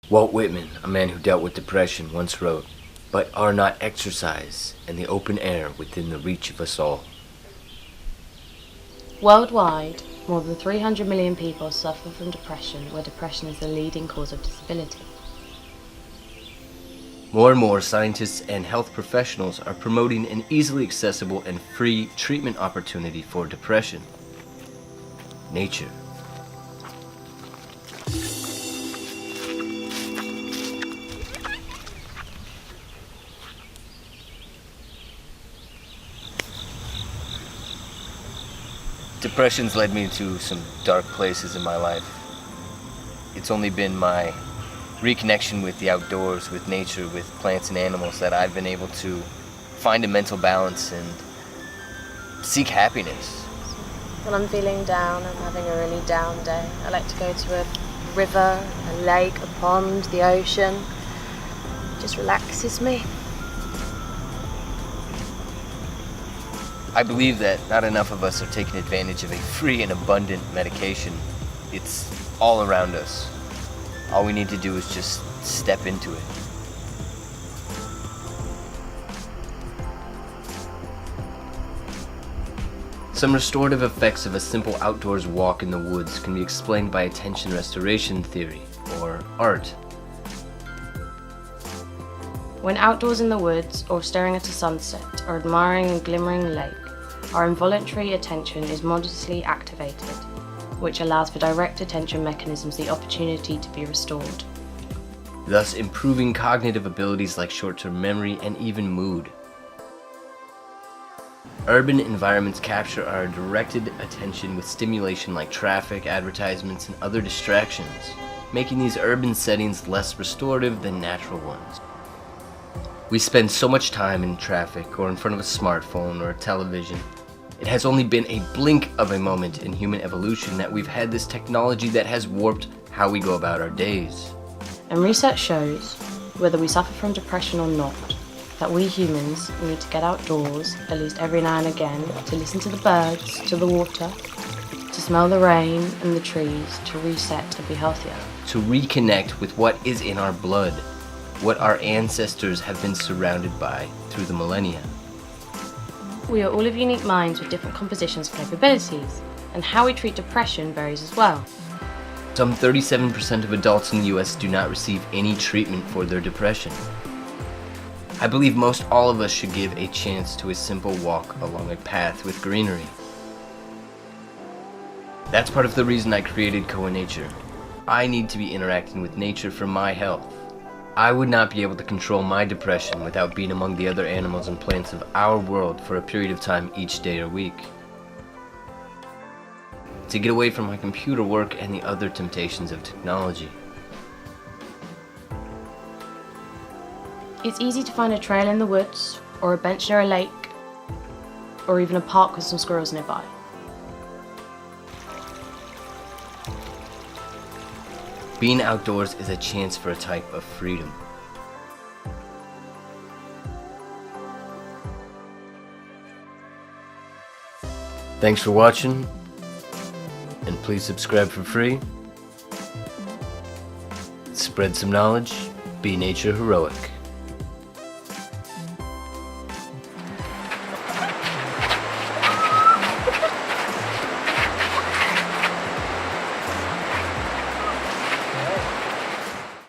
Walt Whitman, a man who dealt with depression, once wrote, "But are not exercise and the open air within the reach of us all?" Worldwide, more than 300 million people suffer from depression, where depression is the leading cause of disability. More and more scientists and health professionals are promoting an easily accessible and free treatment opportunity for depression: nature. Depression's led me to some dark places in my life. It's only been my reconnection with the outdoors, with nature, with plants and animals that I've been able to find a mental balance and seek happiness. When I'm feeling down, I'm having a really down day, I like to go to a river, a lake, a pond, the ocean. It just relaxes me. I believe that not enough of us are taking advantage of a free and abundant medication. It's all around us. All we need to do is just step into it. Some restorative effects of a simple outdoors walk in the woods can be explained by attention restoration theory, or ART. When outdoors in the woods, or staring at a sunset, or admiring a glimmering lake, our involuntary attention is modestly activated, which allows for direct attention mechanisms the opportunity to be restored, thus improving cognitive abilities like short-term memory and even mood. Urban environments capture our directed attention with stimulation like traffic, advertisements, and other distractions, making these urban settings less restorative than natural ones. We spend so much time in traffic or in front of a smartphone or a television. It has only been a blink of a moment in human evolution that we've had this technology that has warped how we go about our days. And research shows, whether we suffer from depression or not, that we humans need to get outdoors at least every now and again to listen to the birds, to the water, to smell the rain and the trees, to reset and be healthier. To reconnect with what is in our blood, what our ancestors have been surrounded by through the millennia. We are all of unique minds with different compositions and capabilities, and how we treat depression varies as well. Some 37% of adults in the US do not receive any treatment for their depression. I believe most all of us should give a chance to a simple walk along a path with greenery. That's part of the reason I created Koaw Nature. I need to be interacting with nature for my health. I would not be able to control my depression without being among the other animals and plants of our world for a period of time each day or week. To get away from my computer work and the other temptations of technology. It's easy to find a trail in the woods, or a bench near a lake, or even a park with some squirrels nearby. Being outdoors is a chance for a type of freedom. Thanks for watching, and please subscribe for free. Spread some knowledge, be nature heroic.